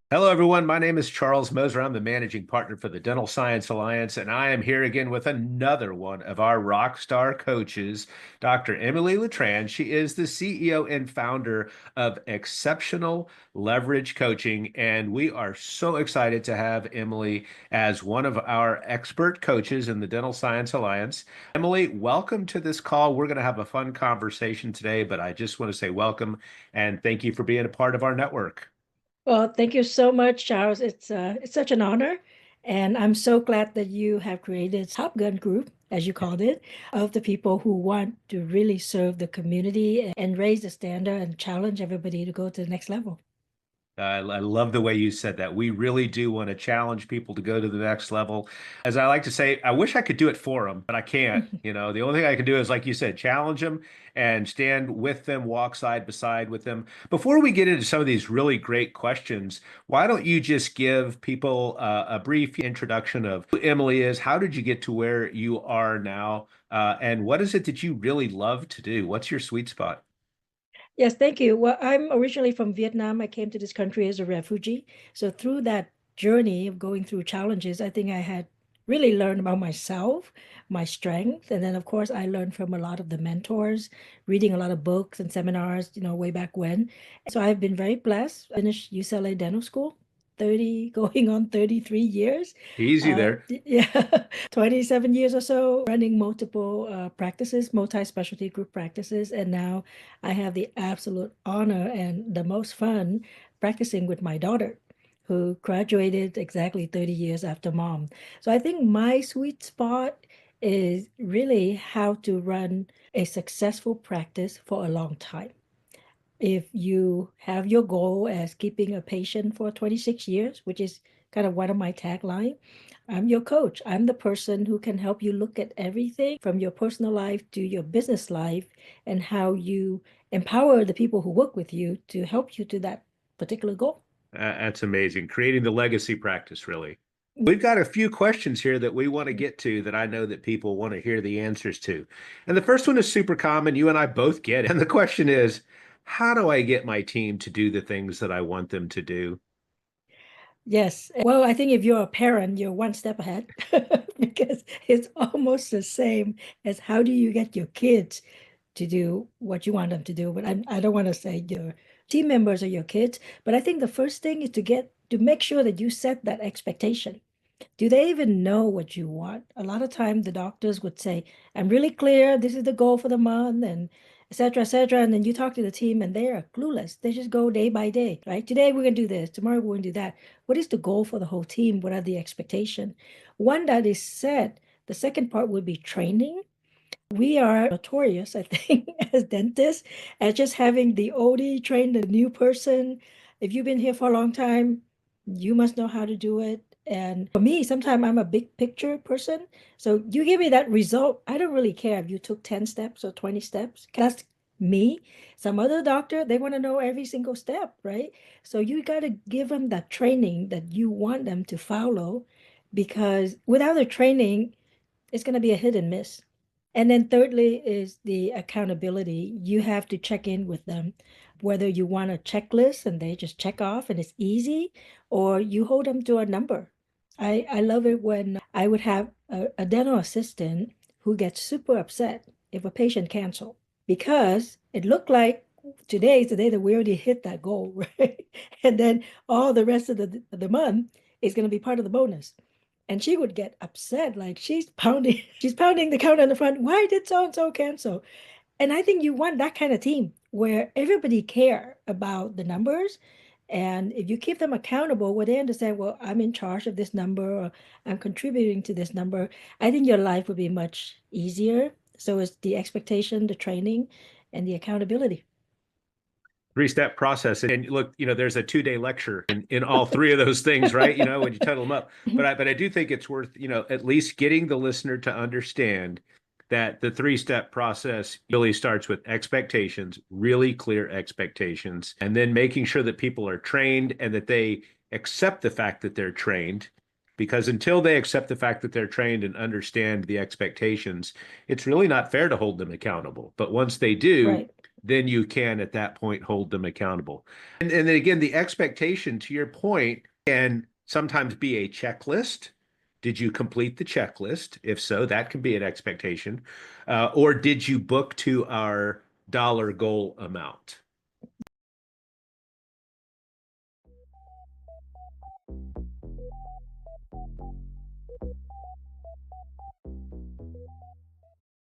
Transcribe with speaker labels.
Speaker 1: Hello, everyone. My name is Charles Moser. I'm the managing partner for the Dental Science Alliance, and I am here again with another one of our rock star coaches, Dr. Emily Letran. She is the CEO and founder of Exceptional Leverage Coaching, and we are so excited to have Emily as one of our expert coaches in the Dental Science Alliance. Emily, welcome to this call. We're going to have a fun conversation today, but I just want to say welcome and thank you for being a part of our network.
Speaker 2: Well, thank you so much, Charles. It's such an honor, and I'm so glad that you have created Top Gun group, as you called it, of the people who want to really serve the community and raise the standard and challenge everybody to go to the next level.
Speaker 1: I love the way you said that. We really do want to challenge people to go to the next level. As I like to say, I wish I could do it for them, but I can't. The only thing I can do is, like you said, challenge them and stand with them, walk side by side with them. Before we get into some of these really great questions, why don't you just give people a brief introduction of who Emily is? How did you get to where you are now? And what is it that you really love to do? What's your sweet spot?
Speaker 2: Yes, thank you. Well, I'm originally from Vietnam. I came to this country as a refugee. So through that journey of going through challenges, I think I had really learned about myself, my strength. And then, of course, I learned from a lot of the mentors, reading a lot of books and seminars, way back when. So I've been very blessed. Finished UCLA Dental School, 30, going on 33 years.
Speaker 1: Easy there.
Speaker 2: Yeah, 27 years or so running multiple practices, multi-specialty group practices. And now I have the absolute honor and the most fun practicing with my daughter, who graduated exactly 30 years after mom. So I think my sweet spot is really how to run a successful practice for a long time. If you have your goal as keeping a patient for 26 years, which is kind of one of my tagline, I'm your coach. I'm the person who can help you look at everything from your personal life to your business life and how you empower the people who work with you to help you to that particular goal.
Speaker 1: That's amazing. Creating the legacy practice, really. We've got a few questions here that we want to get to that I know that people want to hear the answers to. And the first one is super common. You and I both get it. And the question is, how do I get my team to do the things that I want them to do?
Speaker 2: Yes. Well, I think if you're a parent, you're one step ahead because it's almost the same as how do you get your kids to do what you want them to do. But I don't want to say your team members are your kids, but I think the first thing is to make sure that you set that expectation. Do they even know what you want? A lot of time the doctors would say, I'm really clear, this is the goal for the month, and et cetera, et cetera. And then you talk to the team and they are clueless. They just go day by day, right? Today we're gonna do this, tomorrow we're gonna do that. What is the goal for the whole team? What are the expectation? One that is set, the second part would be training. We are notorious, I think, as dentists, as just having the oldie train the new person. If you've been here for a long time, you must know how to do it. And for me, sometimes I'm a big picture person. So you give me that result. I don't really care if you took 10 steps or 20 steps. That's me. Some other doctor, they want to know every single step, right? So you got to give them that training that you want them to follow because without the training, it's going to be a hit and miss. And then thirdly is the accountability. You have to check in with them, whether you want a checklist and they just check off and it's easy, or you hold them to a number. I love it when I would have a dental assistant who gets super upset if a patient cancel because it looked like today is the day that we already hit that goal, right? And then all the rest of the month is going to be part of the bonus. And she would get upset, like she's pounding the counter in the front. Why did so and so cancel? And I think you want that kind of team where everybody care about the numbers. And if you keep them accountable, where they understand, well, I'm in charge of this number or I'm contributing to this number, I think your life would be much easier. So it's the expectation, the training, and the accountability.
Speaker 1: Three-step process. And look, there's a 2-day lecture in all three of those things, right? When you total them up. But I do think it's worth, at least getting the listener to understand that the three-step process really starts with expectations, really clear expectations, and then making sure that people are trained and that they accept the fact that they're trained. Because until they accept the fact that they're trained and understand the expectations, it's really not fair to hold them accountable. But once they do,
Speaker 2: Right.
Speaker 1: then you can at that point hold them accountable. And then again, the expectation, to your point, can sometimes be a checklist. Did you complete the checklist? If so, that can be an expectation. Or did you book to our dollar goal amount?